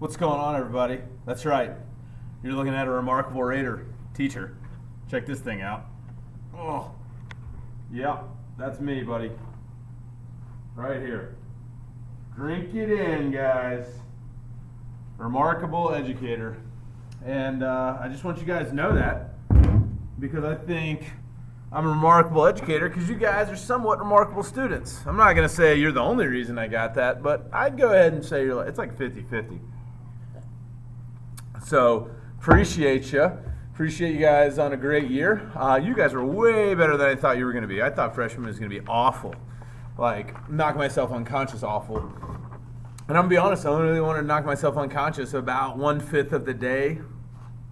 What's going on, everybody? That's right. You're looking at a remarkable Raider teacher. Check this thing out. Oh, yeah, that's me, buddy. Right here. Drink it in, guys. Remarkable educator. And I just want you guys to know that because I think I'm a remarkable educator because you guys are somewhat remarkable students. I'm not going to say you're the only reason I got that, but I'd go ahead and say it's like 50-50. So, appreciate you. Appreciate you guys on a great year. You guys were way better than I thought you were going to be. I thought freshman was going to be awful. Like, knock myself unconscious awful. And I'm going to be honest, I only really wanted to knock myself unconscious about 1/5 of the day,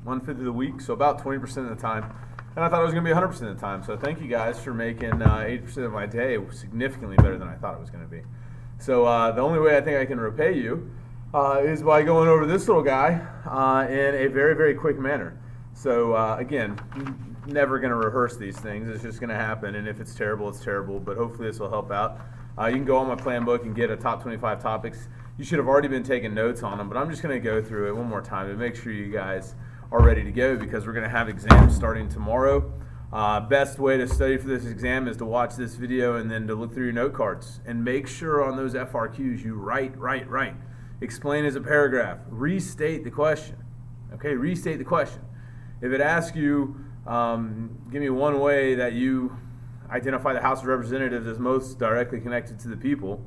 1/5 of the week, so about 20% of the time. And I thought it was going to be 100% of the time. So thank you guys for making 80% of my day significantly better than I thought it was going to be. So the only way I think I can repay you is by going over this little guy in a very, very quick manner. So again, never going to rehearse these things. It's just going to happen. And if it's terrible, it's terrible. But hopefully this will help out. You can go on my plan book and get a top 25 topics. You should have already been taking notes on them. But I'm just going to go through it one more time to make sure you guys are ready to go because we're going to have exams starting tomorrow. Best way to study for this exam is to watch this video and then to look through your note cards and make sure on those FRQs you write. Explain as a paragraph. Restate the question. Okay, restate the question. If it asks you, give me one way that you identify the House of Representatives as most directly connected to the people,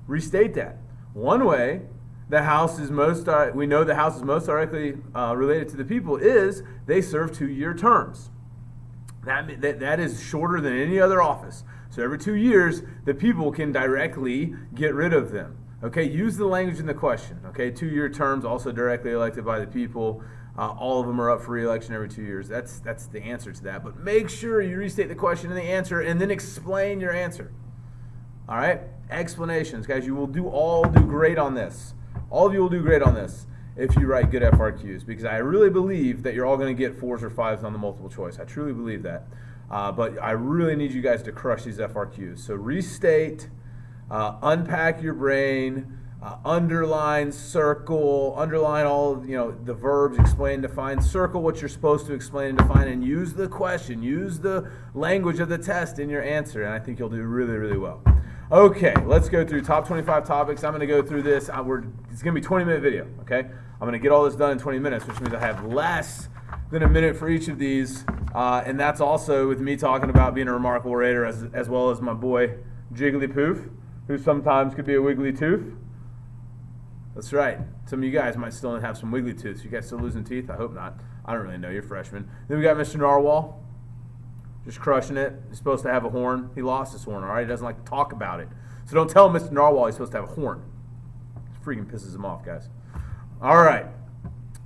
restate that. One way the House is we know the House is most directly related to the people is they serve 2-year terms. That is shorter than any other office. So every 2 years, the people can directly get rid of them. Okay, use the language in the question. Okay, 2-year terms, also directly elected by the people. All of them are up for re-election every 2 years. That's the answer to that. But make sure you restate the question and the answer, and then explain your answer. All right, explanations, guys. You will all do great on this. All of you will do great on this if you write good FRQs, because I really believe that you're all going to get 4s or 5s on the multiple choice. I truly believe that. But I really need you guys to crush these FRQs. So restate. Unpack your brain, underline, circle, underline all the verbs, explain, define, circle what you're supposed to explain and define, and use the question, use the language of the test in your answer, and I think you'll do really, really well. Okay, let's go through top 25 topics. I'm going to go through this. It's going to be a 20-minute video, okay? I'm going to get all this done in 20 minutes, which means I have less than a minute for each of these, and that's also with me talking about being a remarkable Raider as well as my boy Jigglypoof, who sometimes could be a wiggly tooth. That's right. Some of you guys might still have some wiggly tooths. You guys still losing teeth? I hope not. I don't really know. You're freshmen. Then we got Mr. Narwhal, just crushing it. He's supposed to have a horn. He lost his horn, all right? He doesn't like to talk about it. So don't tell Mr. Narwhal he's supposed to have a horn. It freaking pisses him off, guys. All right.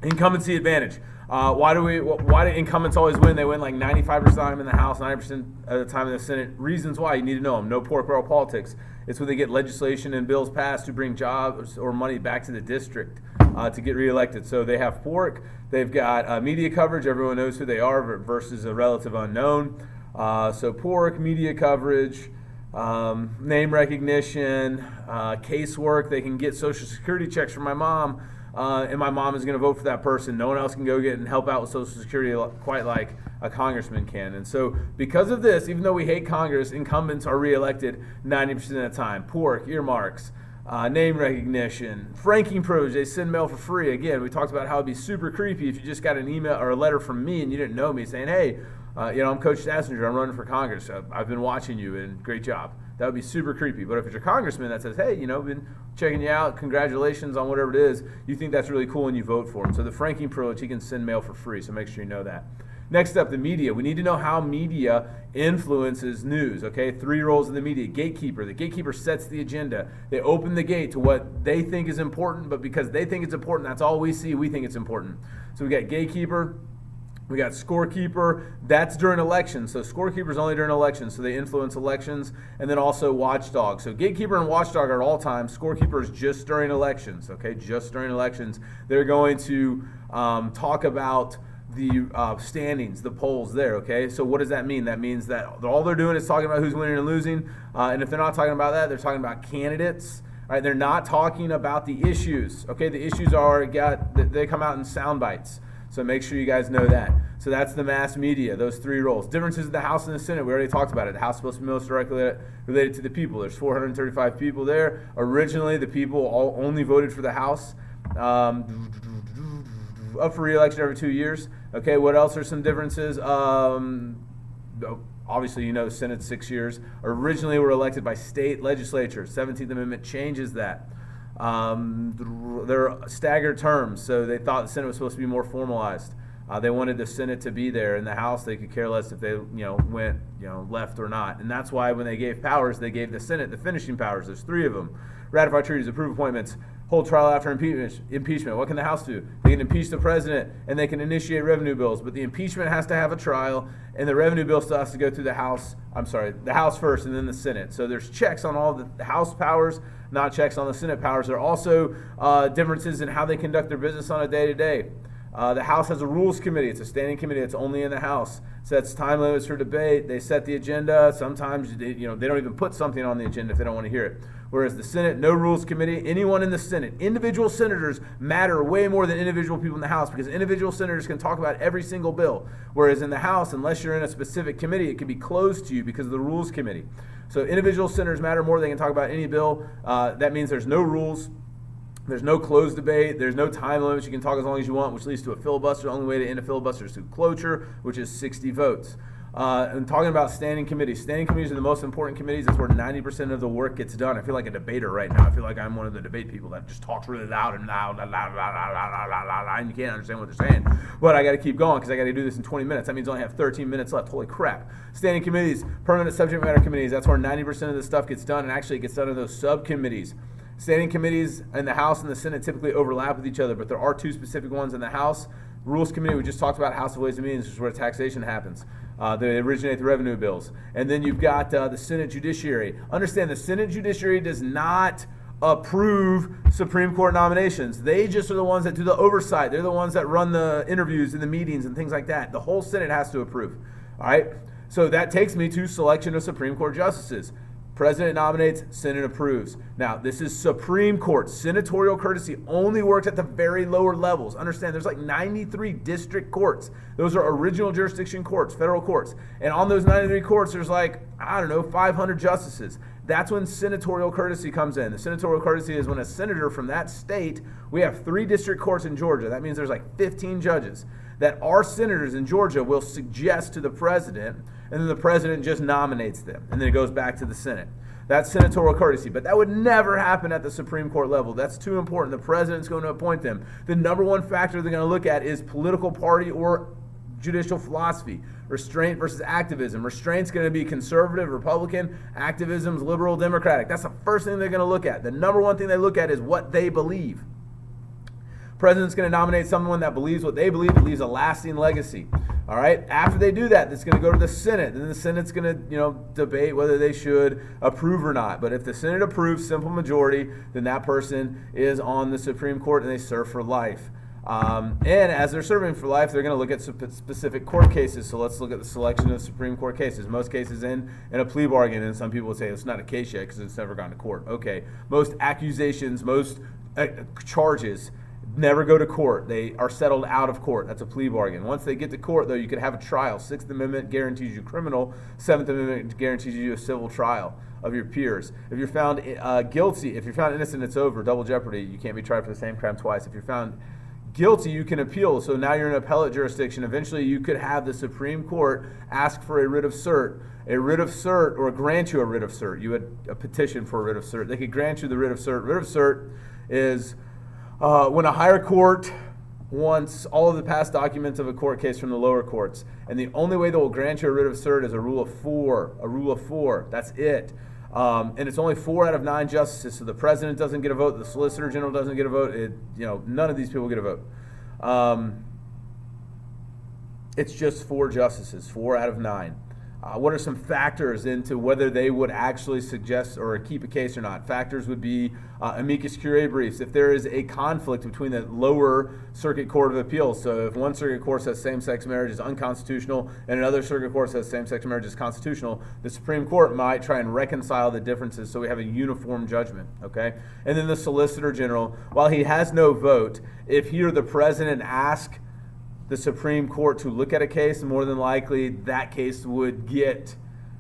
Incumbency advantage. Why do incumbents always win? They win like 95% of the time in the House, 90% of the time in the Senate. Reasons why, you need to know them. No pork barrel politics. It's when they get legislation and bills passed to bring jobs or money back to the district to get reelected. So they have pork. They've got media coverage. Everyone knows who they are versus a relative unknown. So pork, media coverage, name recognition, casework. They can get Social Security checks from my mom. And my mom is going to vote for that person. No one else can go get and help out with Social Security quite like a congressman can. And so because of this, even though we hate Congress, incumbents are reelected 90% of the time. Pork, earmarks, name recognition, franking privilege. They send mail for free. Again, we talked about how it'd be super creepy if you just got an email or a letter from me and you didn't know me saying, hey, I'm Coach Sassinger. I'm running for Congress. I've been watching you, and great job. That would be super creepy. But if it's your congressman that says, hey, been checking you out, congratulations on whatever it is, you think that's really cool and you vote for him. So the franking privilege, he can send mail for free, so make sure you know that. Next up, the media. We need to know how media influences news, okay? 3 roles in the media. Gatekeeper. The gatekeeper sets the agenda. They open the gate to what they think is important, but because they think it's important, that's all we see, we think it's important. So we got gatekeeper. We got scorekeeper. That's during elections. So scorekeeper is only during elections, so they influence elections. And then also watchdog. So gatekeeper and watchdog are at all times. Scorekeeper is just during elections, okay? Just during elections. They're going to talk about the standings, the polls there, okay? So what does that mean? That means that all they're doing is talking about who's winning and losing. And if they're not talking about that, they're talking about candidates All right, they're not talking about the issues. Okay, the issues they come out in sound bites. So make sure you guys know that. So that's the mass media, those three roles. Differences in the House and the Senate, we already talked about it. The House is supposed to be most directly related to the people. There's 435 people there. Originally, the people all only voted for the House. Up for re-election every 2 years. Okay, what else are some differences? Obviously, the Senate's 6 years. Originally, were elected by state legislatures. 17th Amendment changes that. They're staggered terms, so they thought the Senate was supposed to be more formalized. They wanted the Senate to be there. In the House, they could care less if they, went, left or not. And that's why when they gave powers, they gave the Senate the finishing powers. There's 3 of them: ratify treaties, approve appointments, hold trial after impeachment. What can the House do? They can impeach the president, and they can initiate revenue bills. But the impeachment has to have a trial, and the revenue bill still has to go through the House first, and then the Senate. So there's checks on all the House powers, not checks on the Senate powers. There are also differences in how they conduct their business on a day-to-day. The House has a rules committee. It's a standing committee. It's only in the House. Sets time limits for debate. They set the agenda. Sometimes they don't even put something on the agenda if they don't want to hear it. Whereas the Senate, no rules committee. Anyone in the Senate, individual senators matter way more than individual people in the House, because individual senators can talk about every single bill. Whereas in the House, unless you're in a specific committee, it can be closed to you because of the rules committee. So individual senators matter more. They can talk about any bill. That means there's no rules. There's no closed debate. There's no time limits. You can talk as long as you want, which leads to a filibuster. The only way to end a filibuster is through cloture, which is 60 votes. And talking about standing committees. Standing committees are the most important committees. That's where 90% of the work gets done. I feel like a debater right now. I feel like I'm one of the debate people that just talks really loud, and you can't understand what they're saying. But I got to keep going because I got to do this in 20 minutes. That means I only have 13 minutes left. Holy crap. Standing committees, permanent subject matter committees. That's where 90% of the stuff gets done, and actually it gets done in those subcommittees. Standing committees in the House and the Senate typically overlap with each other, but there are 2 specific ones in the House. Rules Committee, we just talked about House of Ways and Means, which is where taxation happens. They originate the revenue bills. And then you've got the Senate Judiciary. Understand, the Senate Judiciary does not approve Supreme Court nominations. They just are the ones that do the oversight. They're the ones that run the interviews and the meetings and things like that. The whole Senate has to approve. All right? So that takes me to selection of Supreme Court justices. President nominates, Senate approves. Now, this is Supreme Court. Senatorial courtesy only works at the very lower levels. Understand, there's like 93 district courts. Those are original jurisdiction courts, federal courts. And on those 93 courts, there's 500 justices. That's when senatorial courtesy comes in. The senatorial courtesy is when a senator from that state, we have 3 district courts in Georgia. That means there's 15 judges that our senators in Georgia will suggest to the president, and then the president just nominates them, and then it goes back to the Senate. That's senatorial courtesy, but that would never happen at the Supreme Court level. That's too important. The president's going to appoint them. The number one factor they're going to look at is political party or judicial philosophy. Restraint versus activism. Restraint's going to be conservative, Republican. Activism's liberal, Democratic. That's the first thing they're going to look at. The number one thing they look at is what they believe. President's going to nominate someone that believes what they believe and leaves a lasting legacy. All right. After they do that, it's going to go to the Senate. Then the Senate's going to, debate whether they should approve or not. But if the Senate approves, simple majority, then that person is on the Supreme Court and they serve for life. And as they're serving for life, they're going to look at specific court cases. So let's look at the selection of Supreme Court cases. Most cases in a plea bargain, and some people would say it's not a case yet because it's never gone to court. Okay. Most accusations, most charges never go to court. They are settled out of court. That's a plea bargain. Once they get to court, though, you could have a trial. 6th Amendment guarantees you criminal. 7th Amendment guarantees you a civil trial of your peers. If you're found guilty, if you're found innocent, it's over. Double jeopardy. You can't be tried for the same crime twice. If you're found guilty, you can appeal. So now you're in appellate jurisdiction. Eventually, you could have the Supreme Court ask for a writ of cert. A writ of cert, or grant you a writ of cert. You had a petition for a writ of cert. They could grant you the writ of cert. Writ of cert is when a higher court wants all of the past documents of a court case from the lower courts, and the only way they will grant you a writ of cert is a rule of 4. A rule of 4. That's it. And it's only 4 out of 9 justices. So the president doesn't get a vote. The solicitor general doesn't get a vote. None of these people get a vote. It's just 4 justices. 4 out of 9. What are some factors into whether they would actually suggest or keep a case or not? Factors would be amicus curiae briefs. If there is a conflict between the lower circuit court of appeals, so if one circuit court says same-sex marriage is unconstitutional and another circuit court says same-sex marriage is constitutional, the Supreme Court might try and reconcile the differences so we have a uniform judgment, okay? And then the Solicitor General, while he has no vote, if he or the President ask the Supreme Court to look at a case, more than likely that case would get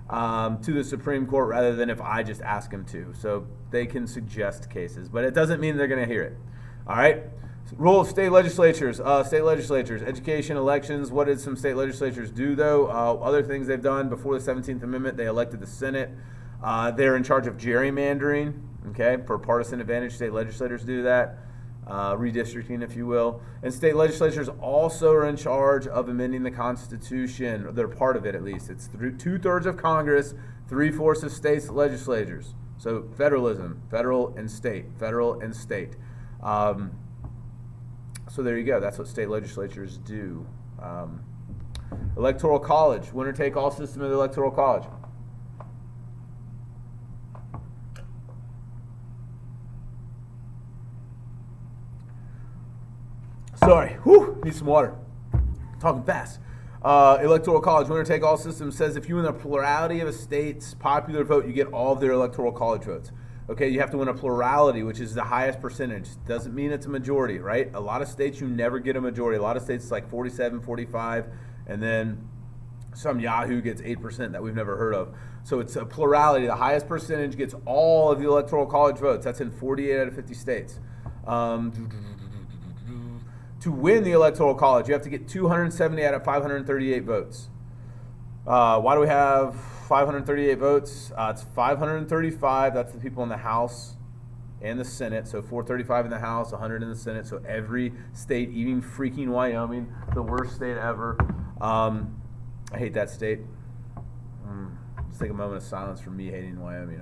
to the Supreme Court rather than if I just ask them to. So they can suggest cases, but it doesn't mean they're going to hear it. All right? Role of state legislatures. Education, elections. What did some state legislatures do, though? Other things they've done before the 17th Amendment, they elected the Senate. They're in charge of gerrymandering, okay? For partisan advantage, state legislators do that. Redistricting, if you will. And state legislatures also are in charge of amending the Constitution. They're part of it, at least. It's 2/3 of Congress, 3/4 of states' legislatures. So federalism, federal and state. So there you go. That's what state legislatures do. Electoral college, winner-take-all system of the electoral college. Sorry, need some water. Talking fast. Electoral college, winner-take-all system says if you win a plurality of a state's popular vote, you get all of their electoral college votes. Okay, you have to win a plurality, which is the highest percentage. Doesn't mean it's a majority, right? A lot of states, you never get a majority. A lot of states, it's like 47, 45, and then some Yahoo gets 8% that we've never heard of. So it's a plurality. The highest percentage gets all of the electoral college votes. That's in 48 out of 50 states. To win the Electoral College, you have to get 270 out of 538 votes. Why do we have 538 votes? It's 535. That's the people in the House and the Senate. So 435 in the House, 100 in the Senate. So every state, even freaking Wyoming, the worst state ever. I hate that state. Let's take a moment of silence for me hating Wyoming.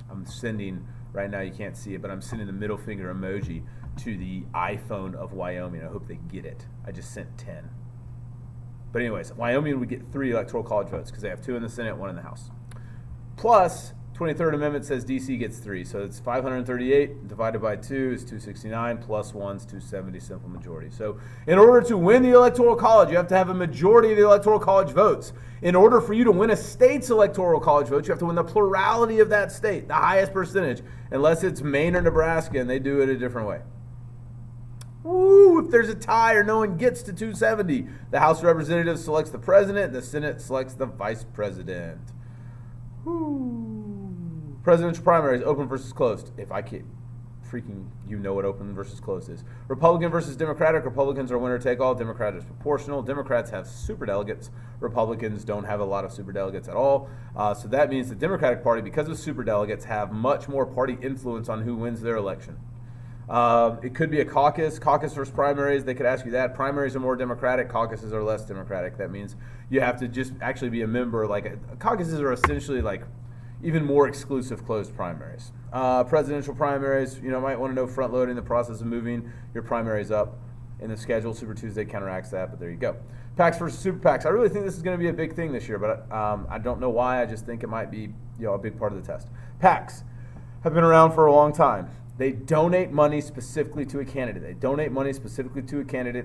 I'm sending, right now you can't see it, but I'm sending the middle finger emoji to the iPhone of Wyoming. I hope they get it. I just sent 10. But anyways, Wyoming would get 3 electoral college votes because they have 2 in the Senate, 1 in the House. Plus, 23rd Amendment says D.C. gets 3. So it's 538 divided by 2 is 269 plus 1 is 270, simple majority. So in order to win the Electoral College, you have to have a majority of the Electoral College votes. In order for you to win a state's Electoral College votes, you have to win the plurality of that state, the highest percentage, unless it's Maine or Nebraska, and they do it a different way. Woo, if there's a tie or no one gets to 270, the House of Representatives selects the president, the Senate selects the vice president. Woo. Presidential primaries, open versus closed. If I can't, freaking, you know what open versus closed is. Republican versus Democratic. Republicans are winner take all. Democrat is proportional. Democrats have superdelegates. Republicans don't have a lot of superdelegates at all. So that means the Democratic Party, because of superdelegates, have much more party influence on who wins their election. It could be a caucus versus primaries. They could ask you that. Primaries are more Democratic, caucuses are less Democratic. That means you have to just actually be a member. Caucuses are essentially like even more exclusive closed primaries. Presidential primaries, might want to know front loading, the process of moving your primaries up in the schedule. Super Tuesday counteracts that, but there you go. PACs versus super PACs. I really think this is going to be a big thing this year, but I don't know why. I just think it might be a big part of the test. PACs have been around for a long time. They donate money specifically to a candidate.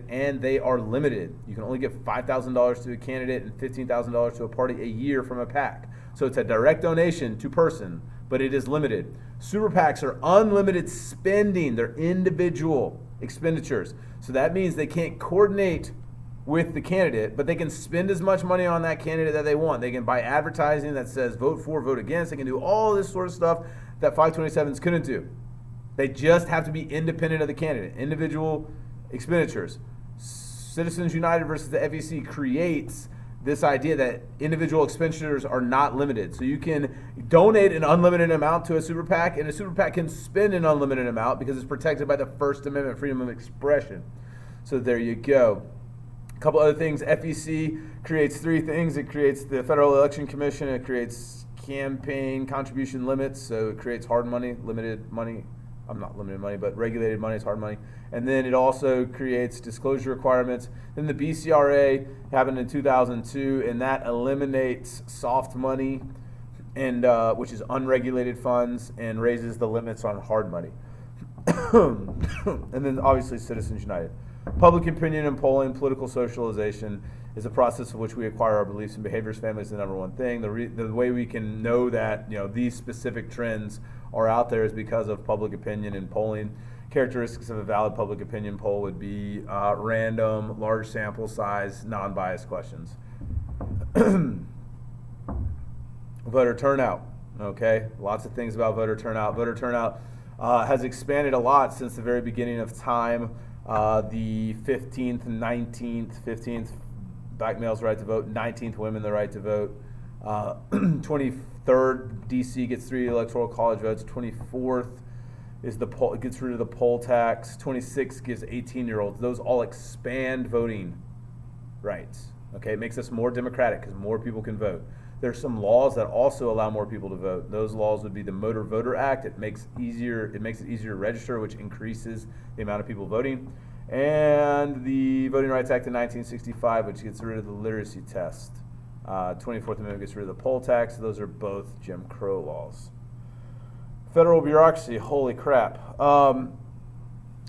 And they are limited. You can only give $5,000 to a candidate and $15,000 to a party a year from a PAC. So it's a direct donation to person, but it is limited. Super PACs are unlimited spending. They're individual expenditures. So that means they can't coordinate with the candidate, but they can spend as much money on that candidate that they want. They can buy advertising that says vote for, vote against. They can do all this sort of stuff that 527s couldn't do. They just have to be independent of the candidate. Individual expenditures. Citizens United versus the FEC creates this idea that individual expenditures are not limited. So you can donate an unlimited amount to a super PAC, and a super PAC can spend an unlimited amount because it's protected by the First Amendment, freedom of expression. So there you go. A couple other things. FEC creates 3 things. It creates the Federal Election Commission. It creates campaign contribution limits. So it creates hard money, limited money I'm not limited money, but regulated money is hard money. And then it also creates disclosure requirements. Then the BCRA happened in 2002, and that eliminates soft money, and which is unregulated funds, and raises the limits on hard money. And then obviously Citizens United. Public opinion and polling, political socialization is a process of which we acquire our beliefs and behaviors. Family is the number one thing. The way we can know that these specific trends are out there is because of public opinion and polling. Characteristics of a valid public opinion poll would be random, large sample size, non-biased questions. Voter turnout. Okay, lots of things about voter turnout. Voter turnout has expanded a lot since the very beginning of time. The 15th, 15th, black males right to vote, 19th, women the right to vote. 23rd, DC gets 3 electoral college votes. 24th is gets rid of the poll tax. 26th gives 18-year-olds. Those all expand voting rights. Okay, it makes us more democratic because more people can vote. There's some laws that also allow more people to vote. Those laws would be the Motor Voter Act. It makes it easier to register, which increases the amount of people voting. And the Voting Rights Act of 1965, which gets rid of the literacy test. 24th Amendment gets rid of the poll tax. Those are both Jim Crow laws. Federal bureaucracy, holy crap.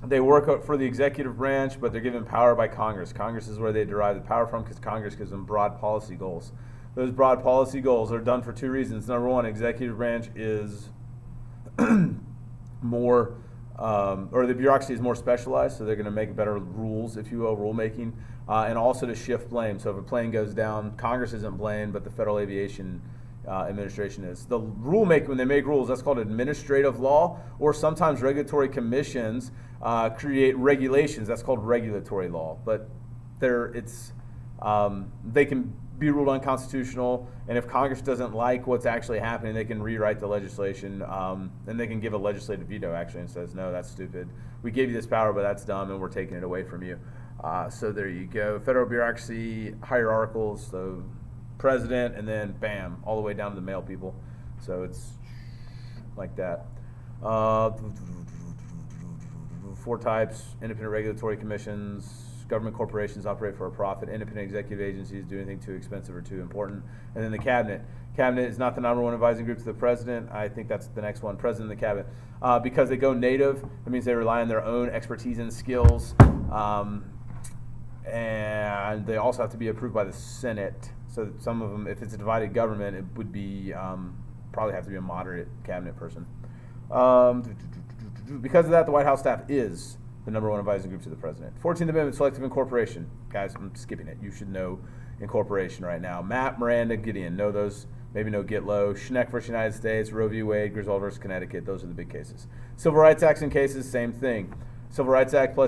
They work for the executive branch, but they're given power by Congress. Congress is where they derive the power from because Congress gives them broad policy goals. Those broad policy goals are done for 2 reasons. Number one, executive branch is more, or the bureaucracy is more specialized, so they're going to make better rules, if you will, rulemaking, and also to shift blame. So if a plane goes down, Congress isn't blamed, but the Federal Aviation Administration is. The rulemaking, when they make rules, that's called administrative law, or sometimes regulatory commissions create regulations. That's called regulatory law, but they can be ruled unconstitutional, and if Congress doesn't like what's actually happening, they can rewrite the legislation, and they can give a legislative veto actually and says, no, that's stupid. We gave you this power, but that's dumb, and we're taking it away from you. So there you go. Federal bureaucracy, hierarchical, so president, and then bam, all the way down to the male people. So it's like that. 4 types: independent regulatory commissions. Government corporations operate for a profit. Independent executive agencies do anything too expensive or too important. And then the cabinet. Cabinet is not the number one advising group to the president. I think that's the next one, president of the cabinet. Because they go native, that means they rely on their own expertise and skills. And they also have to be approved by the Senate. So some of them, if it's a divided government, it would be probably have to be a moderate cabinet person. Because of that, the White House staff is the number one advising group to the president. 14th Amendment, selective incorporation. Guys, I'm skipping it. You should know incorporation right now. Matt, Miranda, Gideon. Know those. Maybe know Gitlow. Schneck versus United States. Roe v. Wade. Griswold versus Connecticut. Those are the big cases. Civil Rights Acts and cases, same thing. Civil Rights Act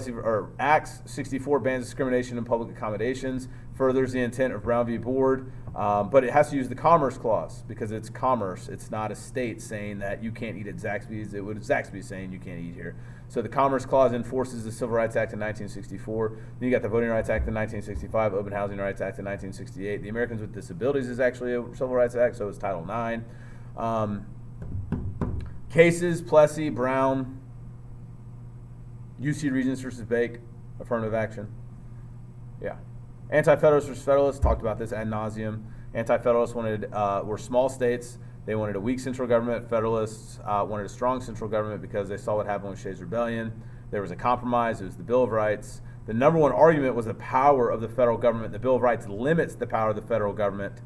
Acts 64 bans discrimination in public accommodations, furthers the intent of Brown v. Board, but it has to use the Commerce Clause because it's commerce. It's not a state saying that you can't eat at Zaxby's. It would Zaxby's saying you can't eat here. So the Commerce Clause enforces the Civil Rights Act of 1964. Then you got the Voting Rights Act of 1965, Open Housing Rights Act of 1968. The Americans with Disabilities is actually a Civil Rights Act, so is Title IX. Cases, Plessy, Brown, UC Regents versus Bake, affirmative action. Yeah. Anti-Federalists versus Federalists, talked about this ad nauseum. Anti-Federalists were small states. They wanted a weak central government. Federalists wanted a strong central government because they saw what happened with Shays' Rebellion. There was a compromise. It was the Bill of Rights. The number one argument was the power of the federal government. The Bill of Rights limits the power of the federal government.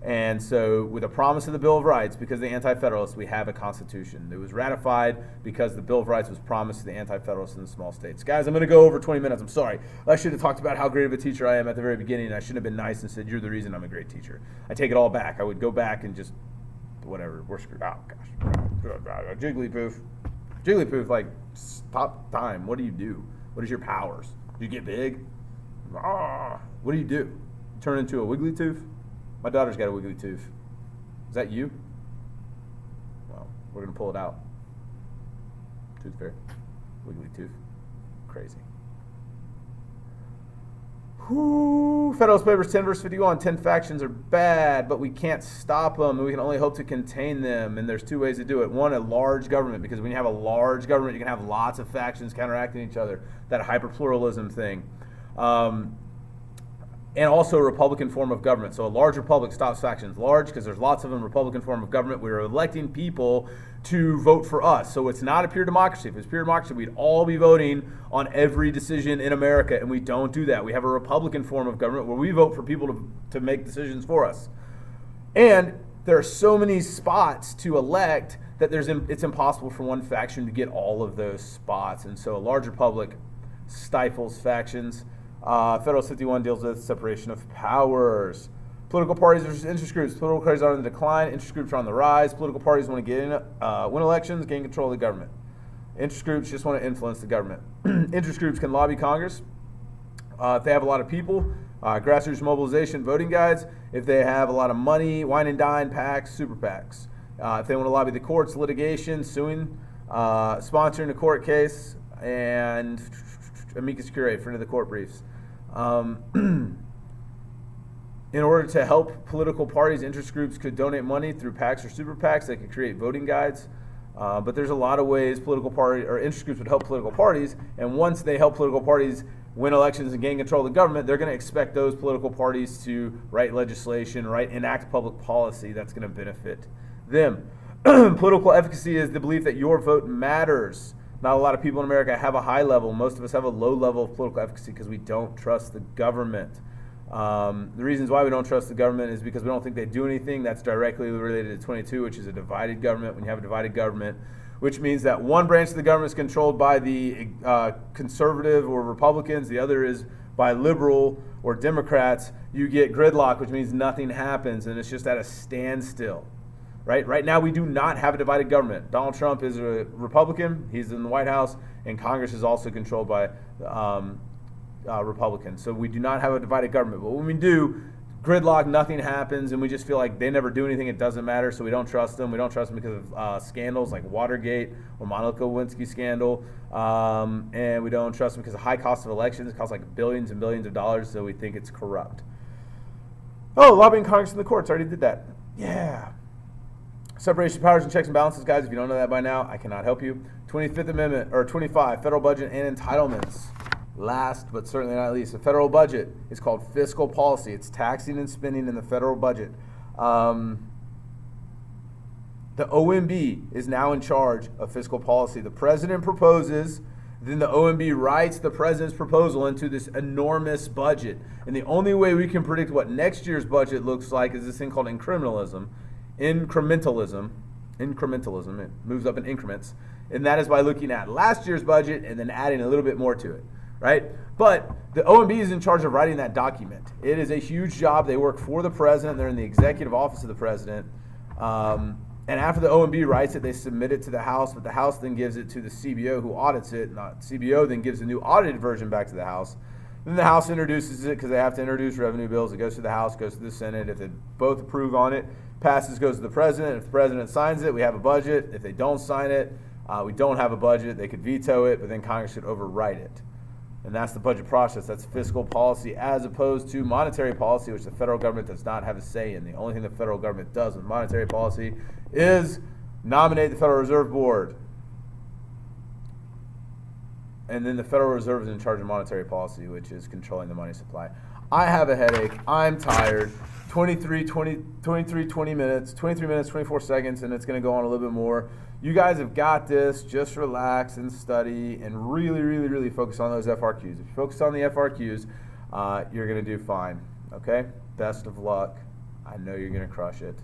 And so with a promise of the Bill of Rights, because of the Anti-Federalists, we have a Constitution. It was ratified because the Bill of Rights was promised to the Anti-Federalists in the small states. Guys, I'm going to go over 20 minutes. I'm sorry. I should have talked about how great of a teacher I am at the very beginning, and I shouldn't have been nice and said, you're the reason I'm a great teacher. I take it all back. I would go back and just, whatever, we're screwed. Oh, gosh. Jigglypuff. Jigglypuff, like, stop time. What do you do? What is your powers? Do you get big? What do? You turn into a wiggly tooth? My daughter's got a wiggly tooth. Is that you? Well, we're going to pull it out. Tooth fairy. Wiggly tooth. Crazy. Federalist Papers 10 verse 51, 10 factions are bad, but we can't stop them, and we can only hope to contain them. And there's two ways to do it. One, a large government, because when you have a large government, you can have lots of factions counteracting each other, that hyper-pluralism thing. And also a Republican form of government. So a large republic stops factions. Large, because there's lots of them, Republican form of government. We're electing people to vote for us. So it's not a pure democracy. If it's pure democracy, we'd all be voting on every decision in America, and we don't do that. We have a Republican form of government where we vote for people to make decisions for us. And there are so many spots to elect that it's impossible for one faction to get all of those spots. And so a large republic stifles factions. Federalist 51 deals with separation of powers. Political parties versus interest groups. Political parties are on the decline. Interest groups are on the rise. Political parties want to get in, win elections, gain control of the government. Interest groups just want to influence the government. Interest groups can lobby Congress if they have a lot of people. Grassroots mobilization, voting guides. If they have a lot of money, wine and dine, PACs, super PACs. If they want to lobby the courts, litigation, suing, sponsoring a court case, and amicus curiae, friend of the court briefs. In order to help political parties, interest groups could donate money through PACs or super PACs. They could create voting guides. But there's a lot of ways political party or interest groups would help political parties. And once they help political parties win elections and gain control of the government, they're going to expect those political parties to write legislation, enact public policy that's going to benefit them. Political efficacy is the belief that your vote matters. Not a lot of people in America have a high level. Most of us have a low level of political efficacy because we don't trust the government. The reasons why we don't trust the government is because we don't think they do anything. That's directly related to 22, which is a divided government. When you have a divided government, which means that one branch of the government is controlled by the conservative or Republicans, the other is by liberal or Democrats, you get gridlock, which means nothing happens and it's just at a standstill. Right now, we do not have a divided government. Donald Trump is a Republican. He's in the White House, and Congress is also controlled by Republicans. So we do not have a divided government. But when we do, gridlock, nothing happens, and we just feel like they never do anything. It doesn't matter, so we don't trust them. We don't trust them because of scandals like Watergate or Monica Lewinsky scandal, and we don't trust them because of high cost of elections. It costs like billions and billions of dollars, so we think it's corrupt. Oh, lobbying Congress and the courts. Already did that. Yeah. Separation of powers and checks and balances, guys. If you don't know that by now, I cannot help you. 25th Amendment, or 25, federal budget and entitlements. Last, but certainly not least, the federal budget is called fiscal policy. It's taxing and spending in the federal budget. The OMB is now in charge of fiscal policy. The president proposes, then the OMB writes the president's proposal into this enormous budget. And the only way we can predict what next year's budget looks like is this thing called incrementalism. Incrementalism, it moves up in increments, and that is by looking at last year's budget and then adding a little bit more to it, right? But the OMB is in charge of writing that document. It is a huge job. They work for the president. They're in the executive office of the president. And after the OMB writes it, they submit it to the House, but the House then gives it to the CBO who audits it. CBO then gives a new audited version back to the House. Then the House introduces it because they have to introduce revenue bills. It goes to the House, goes to the Senate. If they both approve on it, passes, goes to the president. If the president signs it, we have a budget. If they don't sign it, we don't have a budget. They could veto it, but then Congress should override it. And that's the budget process. That's fiscal policy as opposed to monetary policy, which the federal government does not have a say in. The only thing the federal government does with monetary policy is nominate the Federal Reserve Board. And then the Federal Reserve is in charge of monetary policy, which is controlling the money supply. I have a headache. I'm tired. 23 minutes, 24 seconds, and it's going to go on a little bit more. You guys have got this. Just relax and study and really, really, really focus on those FRQs. If you focus on the FRQs, you're going to do fine. Okay? Best of luck. I know you're going to crush it.